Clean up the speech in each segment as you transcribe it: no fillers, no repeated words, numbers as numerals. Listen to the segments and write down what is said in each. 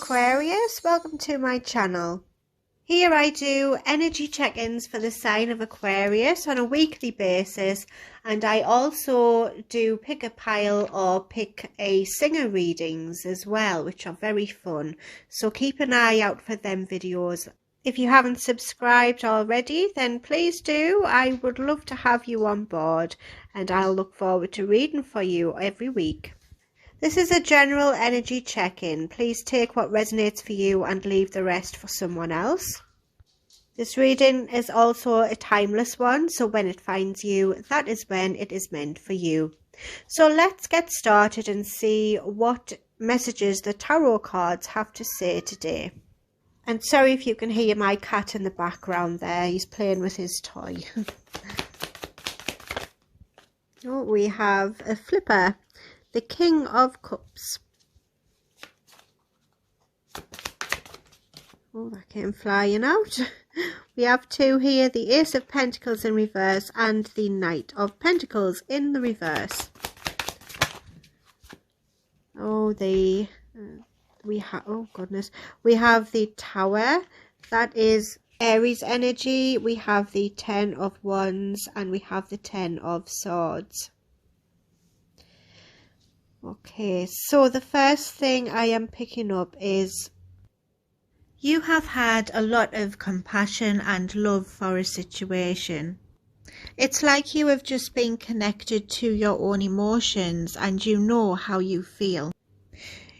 Aquarius, welcome to my channel. Here I do energy check-ins for the sign of Aquarius on a weekly basis, and I also do pick a pile or pick a singer readings as well, which are very fun, so keep an eye out for them videos. If you haven't subscribed already, then please do. I would love to have you on board, and I'll look forward to reading for you every week. This is a general energy check-in. Please take what resonates for you and leave the rest for someone else. This reading is also a timeless one, so when it finds you, that is when it is meant for you. So let's get started and see what messages the tarot cards have to say today. And sorry if you can hear my cat in the background there, he's playing with his toy. Oh, we have a flipper. The King of Cups. Oh, that came flying out. We have two here, the Ace of Pentacles in reverse and the Knight of Pentacles in the reverse. Oh, oh goodness. We have the Tower. That is Aries energy. We have the Ten of Wands and we have the Ten of Swords. Okay, so the first thing I am picking up is you have had a lot of compassion and love for a situation. It's like you have just been connected to your own emotions and you know how you feel.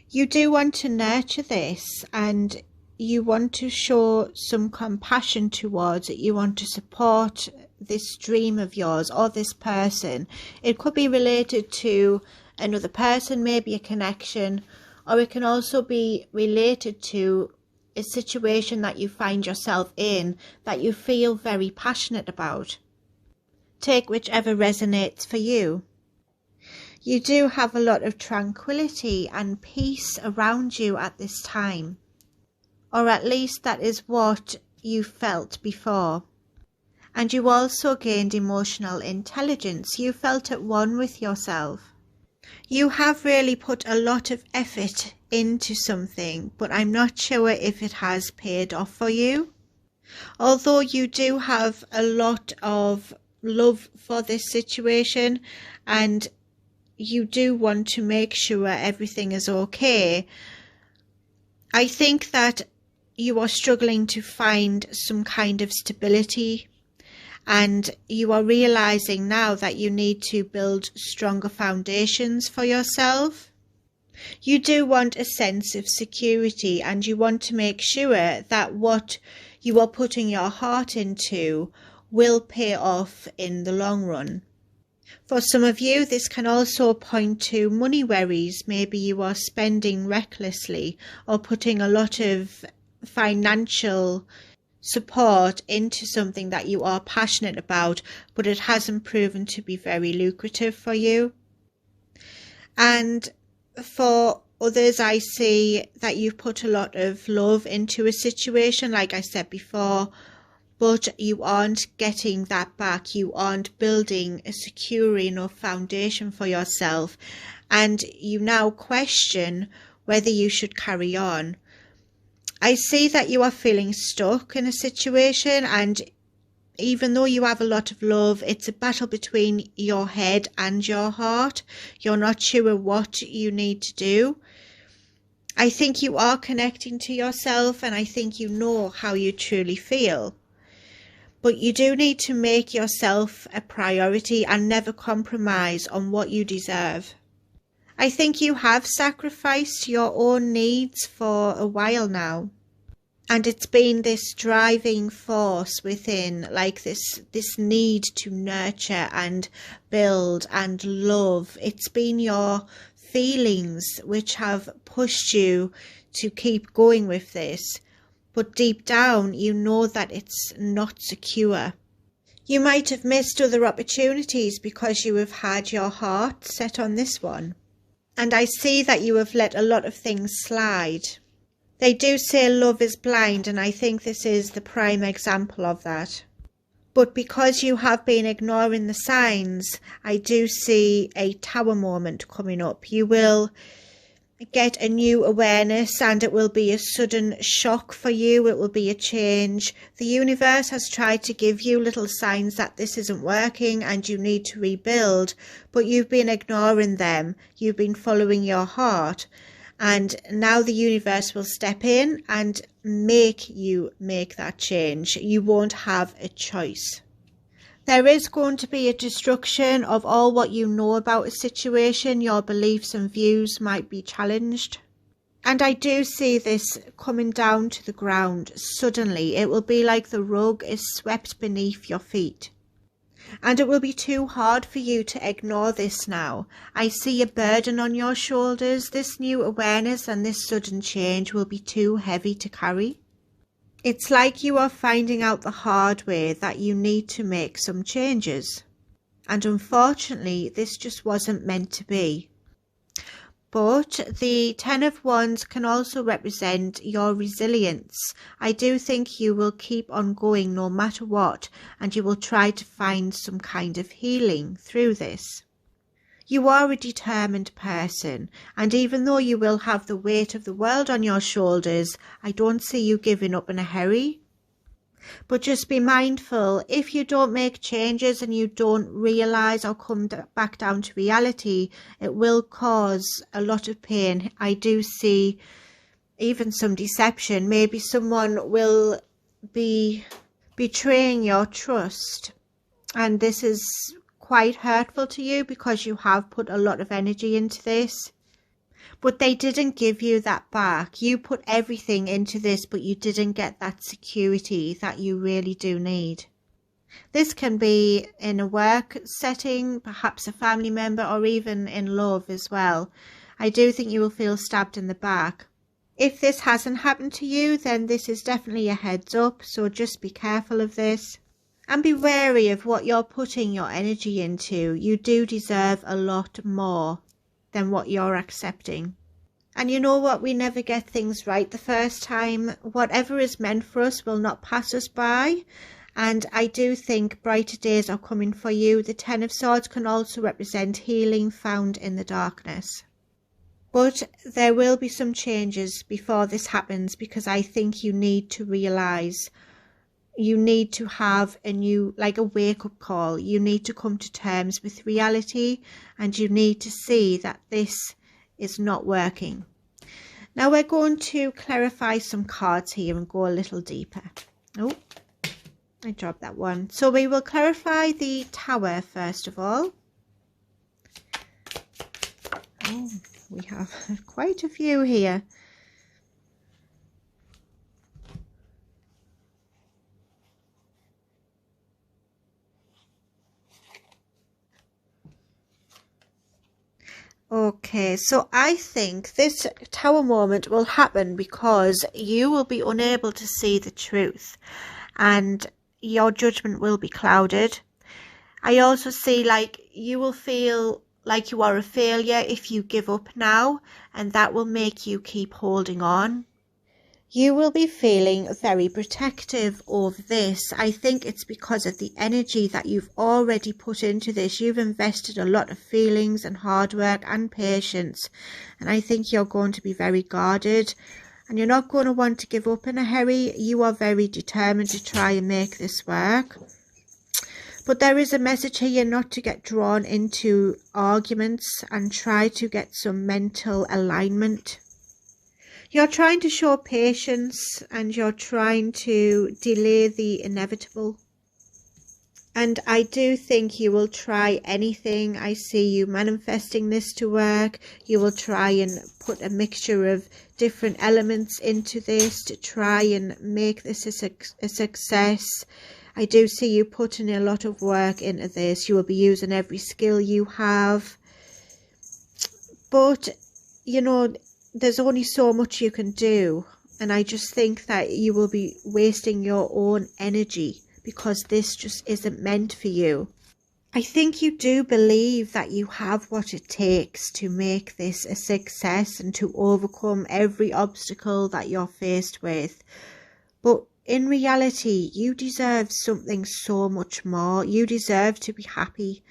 You do want to nurture this and you want to show some compassion towards it. You want to support this dream of yours or this person. It could be related to another person, maybe a connection, or it can also be related to a situation that you find yourself in that you feel very passionate about. Take whichever resonates for you. You do have a lot of tranquility and peace around you at this time, or at least that is what you felt before. And you also gained emotional intelligence. You felt at one with yourself. You have really put a lot of effort into something, but I'm not sure if it has paid off for you. Although you do have a lot of love for this situation and you do want to make sure everything is okay, I think that you are struggling to find some kind of stability. And you are realizing now that you need to build stronger foundations for yourself. You do want a sense of security and you want to make sure that what you are putting your heart into will pay off in the long run. For some of you, this can also point to money worries. Maybe you are spending recklessly or putting a lot of financial support into something that you are passionate about, but it hasn't proven to be very lucrative for you. And for others, I see that you've put a lot of love into a situation, like I said before, but you aren't getting that back. You aren't building a secure enough foundation for yourself, and you now question whether you should carry on. I see that you are feeling stuck in a situation, and even though you have a lot of love, it's a battle between your head and your heart. You're not sure what you need to do. I think you are connecting to yourself and I think you know how you truly feel. But you do need to make yourself a priority and never compromise on what you deserve. I think you have sacrificed your own needs for a while now. And it's been this driving force within, like this need to nurture and build and love. It's been your feelings which have pushed you to keep going with this. But deep down, you know that it's not secure. You might have missed other opportunities because you have had your heart set on this one. And I see that you have let a lot of things slide. They do say love is blind, and I think this is the prime example of that. But because you have been ignoring the signs, I do see a Tower moment coming up. You will get a new awareness, and it will be a sudden shock for you. It will be a change. The universe has tried to give you little signs that this isn't working and you need to rebuild, but you've been ignoring them. You've been following your heart, and now the universe will step in and make you make that change. You won't have a choice. There is going to be a destruction of all what you know about a situation. Your beliefs and views might be challenged. And I do see this coming down to the ground suddenly. It will be like the rug is swept beneath your feet. And it will be too hard for you to ignore this now. I see a burden on your shoulders. This new awareness and this sudden change will be too heavy to carry. It's like you are finding out the hard way that you need to make some changes. And unfortunately, this just wasn't meant to be. But the Ten of Wands can also represent your resilience. I do think you will keep on going no matter what, and you will try to find some kind of healing through this. You are a determined person, and even though you will have the weight of the world on your shoulders, I don't see you giving up in a hurry. But just be mindful, if you don't make changes and you don't realise or come back down to reality, it will cause a lot of pain. I do see even some deception. Maybe someone will be betraying your trust, and this is quite hurtful to you because you have put a lot of energy into this, but they didn't give you that back. You put everything into this, but you didn't get that security that you really do need. This can be in a work setting, perhaps a family member, or even in love as well. I do think you will feel stabbed in the back. If this hasn't happened to you, then this is definitely a heads up, so just be careful of this. And be wary of what you're putting your energy into. You do deserve a lot more than what you're accepting. And you know what? We never get things right the first time. Whatever is meant for us will not pass us by. And I do think brighter days are coming for you. The Ten of Swords can also represent healing found in the darkness. But there will be some changes before this happens, because I think you need to realise. You need to have a new, like a wake-up call. You need to come to terms with reality, and you need to see that this is not working. Now we're going to clarify some cards here and go a little deeper. Oh, I dropped that one. So we will clarify the Tower first of all. Oh, we have quite a few here. Okay, so I think this Tower moment will happen because you will be unable to see the truth and your judgment will be clouded. I also see like you will feel like you are a failure if you give up now, and that will make you keep holding on. You will be feeling very protective of this. I think it's because of the energy that you've already put into this. You've invested a lot of feelings and hard work and patience. And I think you're going to be very guarded. And you're not going to want to give up in a hurry. You are very determined to try and make this work. But there is a message here not to get drawn into arguments and try to get some mental alignment. You're trying to show patience and you're trying to delay the inevitable. And I do think you will try anything. I see you manifesting this to work. You will try and put a mixture of different elements into this to try and make this a success. I do see you putting a lot of work into this. You will be using every skill you have. But, you know, there's only so much you can do, and I just think that you will be wasting your own energy because this just isn't meant for you. I think you do believe that you have what it takes to make this a success and to overcome every obstacle that you're faced with, but in reality you deserve something so much more. You deserve to be happy,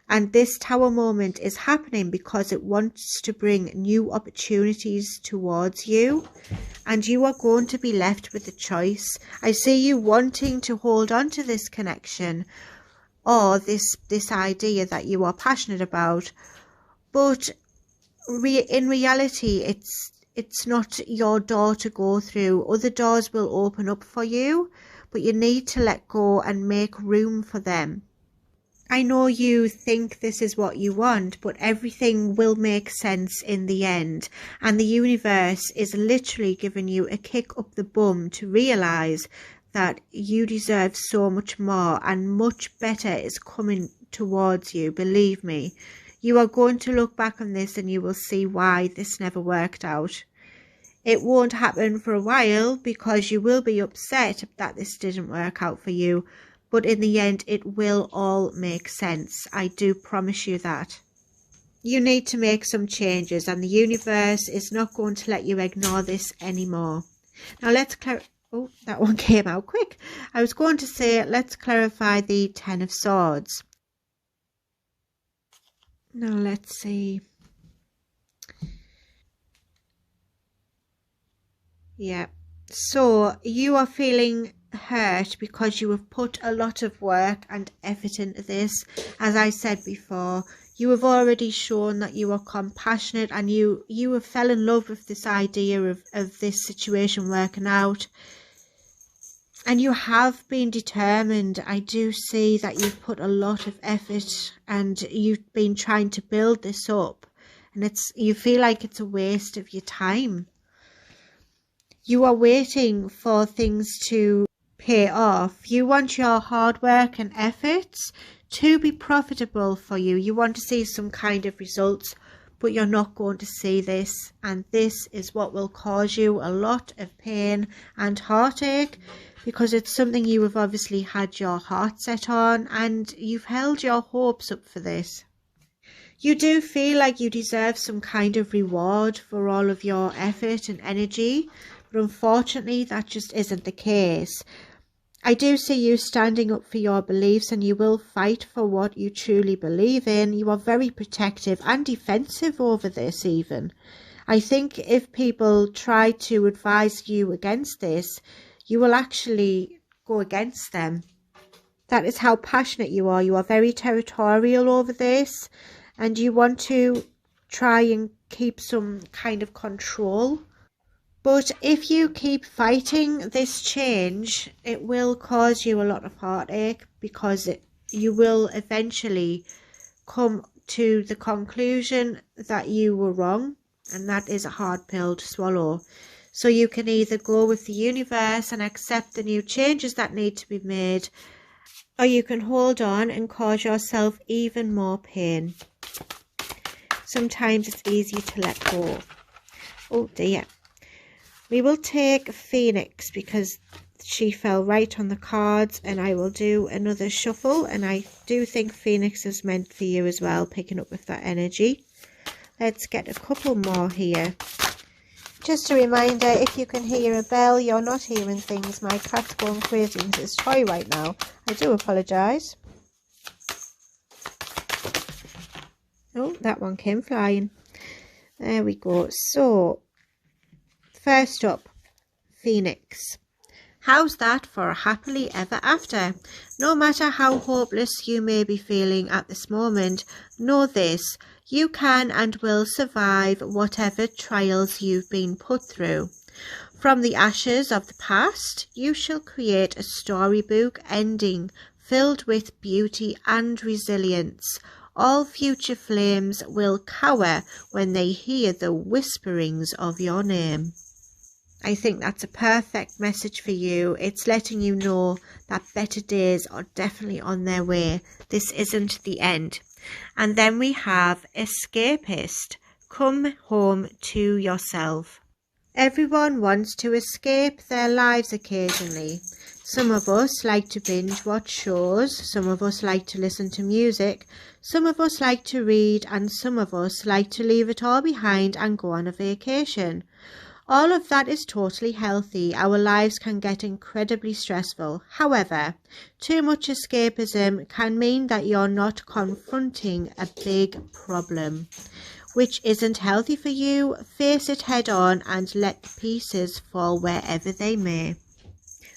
And this tower moment is happening because it wants to bring new opportunities towards you. And you are going to be left with a choice. I see you wanting to hold on to this connection or this idea that you are passionate about. But in reality, it's not your door to go through. Other doors will open up for you, but you need to let go and make room for them. I know you think this is what you want, but everything will make sense in the end. And the universe is literally giving you a kick up the bum to realise that you deserve so much more and much better is coming towards you. Believe me, you are going to look back on this and you will see why this never worked out. It won't happen for a while because you will be upset that this didn't work out for you. But in the end, it will all make sense. I do promise you that. You need to make some changes and the universe is not going to let you ignore this anymore. Now let's oh, that one came out quick. I was going to say, let's clarify the Ten of Swords. Now let's see. Yeah. So you are feeling hurt because you have put a lot of work and effort into this. As I said before, you have already shown that you are compassionate and you have fell in love with this idea of this situation working out, and you have been determined. I do see that you've put a lot of effort and you've been trying to build this up, and you feel like it's a waste of your time. You are waiting for things to pay off. You want your hard work and efforts to be profitable for you. You want to see some kind of results, but you're not going to see this. And this is what will cause you a lot of pain and heartache, because it's something you have obviously had your heart set on and you've held your hopes up for this. You do feel like you deserve some kind of reward for all of your effort and energy, but unfortunately that just isn't the case. I do see you standing up for your beliefs and you will fight for what you truly believe in. You are very protective and defensive over this even. I think if people try to advise you against this, you will actually go against them. That is how passionate you are. You are very territorial over this and you want to try and keep some kind of control. But if you keep fighting this change, it will cause you a lot of heartache, because you will eventually come to the conclusion that you were wrong, and that is a hard pill to swallow. So you can either go with the universe and accept the new changes that need to be made, or you can hold on and cause yourself even more pain. Sometimes it's easy to let go. Oh dear. We will take Phoenix because she fell right on the cards, and I will do another shuffle, and I do think Phoenix is meant for you as well, picking up with that energy. Let's get a couple more here. Just a reminder, if you can hear a bell, you're not hearing things. My cat's going crazy with his toy right now. I do apologise. Oh, that one came flying. There we go. So, first up, Phoenix. How's that for a happily ever after? No matter how hopeless you may be feeling at this moment, know this: you can and will survive whatever trials you've been put through. From the ashes of the past, you shall create a storybook ending filled with beauty and resilience. All future flames will cower when they hear the whisperings of your name. I think that's a perfect message for you. It's letting you know that better days are definitely on their way. This isn't the end. And then we have Escapist. Come home to yourself. Everyone wants to escape their lives occasionally. Some of us like to binge watch shows, some of us like to listen to music, some of us like to read, and some of us like to leave it all behind and go on a vacation. All of that is totally healthy. Our lives can get incredibly stressful. However, too much escapism can mean that you're not confronting a big problem, which isn't healthy for you. Face it head on and let the pieces fall wherever they may.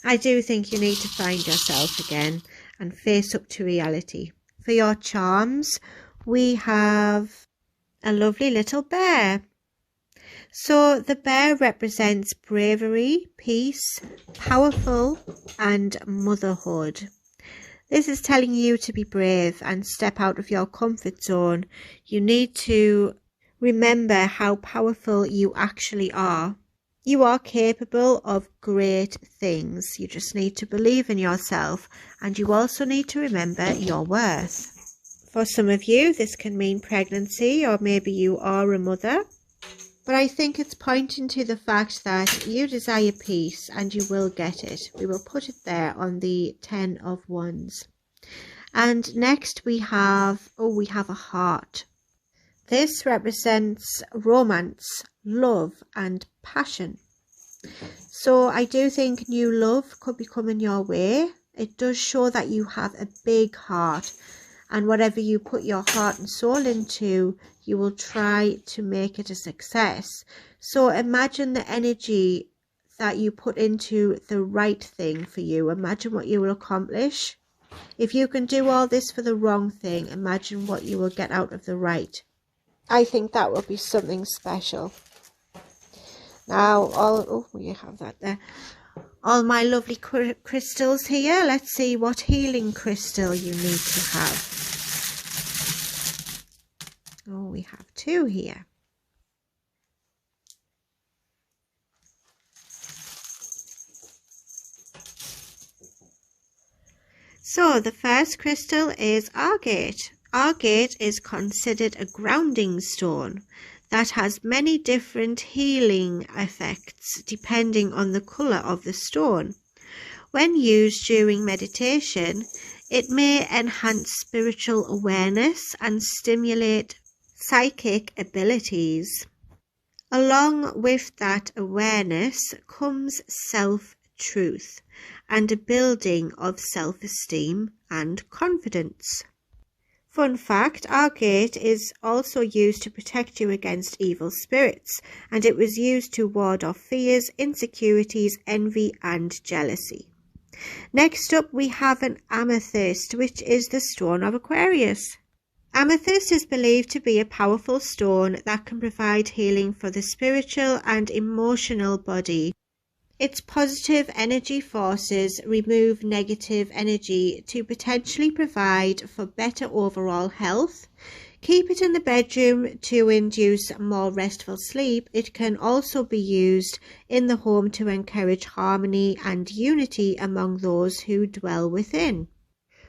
I do think you need to find yourself again and face up to reality. For your charms, we have a lovely little bear. So the bear represents bravery, peace, powerful, and motherhood. This is telling you to be brave and step out of your comfort zone. You need to remember how powerful you actually are. You are capable of great things. You just need to believe in yourself, and you also need to remember your worth. For some of you, this can mean pregnancy, or maybe you are a mother. But I think it's pointing to the fact that you desire peace and you will get it. We will put it there on the 10 of Wands. And next we have a heart. This represents romance, love and passion. So I do think new love could be coming your way. It does show that you have a big heart, and whatever you put your heart and soul into, you will try to make it a success. So imagine the energy that you put into the right thing for you. Imagine what you will accomplish. If you can do all this for the wrong thing, imagine what you will get out of the right. I think that will be something special. Now, you have that there. All my lovely crystals here. Let's see what healing crystal you need to have. Oh, we have 2 here. So the first crystal is agate. Agate is considered a grounding stone that has many different healing effects depending on the colour of the stone. When used during meditation, it may enhance spiritual awareness and stimulate psychic abilities. Along with that awareness comes self-truth and a building of self-esteem and confidence. Fun fact, agate is also used to protect you against evil spirits, and it was used to ward off fears, insecurities, envy and jealousy. Next up we have an amethyst, which is the stone of Aquarius. Amethyst is believed to be a powerful stone that can provide healing for the spiritual and emotional body. Its positive energy forces remove negative energy to potentially provide for better overall health. Keep it in the bedroom to induce more restful sleep. It can also be used in the home to encourage harmony and unity among those who dwell within.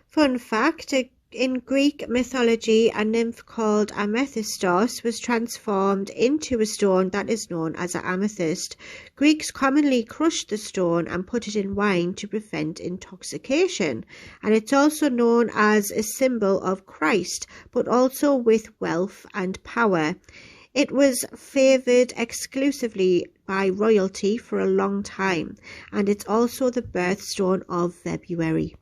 Fun fact, in Greek mythology, a nymph called Amethystos was transformed into a stone that is known as an amethyst. Greeks commonly crushed the stone and put it in wine to prevent intoxication, and it's also known as a symbol of Christ, but also with wealth and power. It was favoured exclusively by royalty for a long time, and it's also the birthstone of February.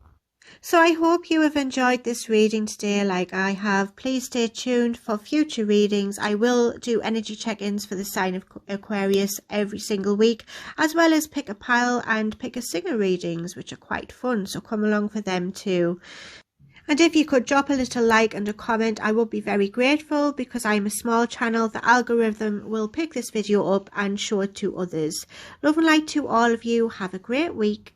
So I hope you have enjoyed this reading today like I have. Please stay tuned for future readings. I will do energy check-ins for the sign of Aquarius every single week, as well as pick a pile and pick a singer readings, which are quite fun, so come along for them too. And if you could drop a little like and a comment, I would be very grateful, because I'm a small channel. The algorithm will pick this video up and show it to others. Love and light to all of you. Have a great week.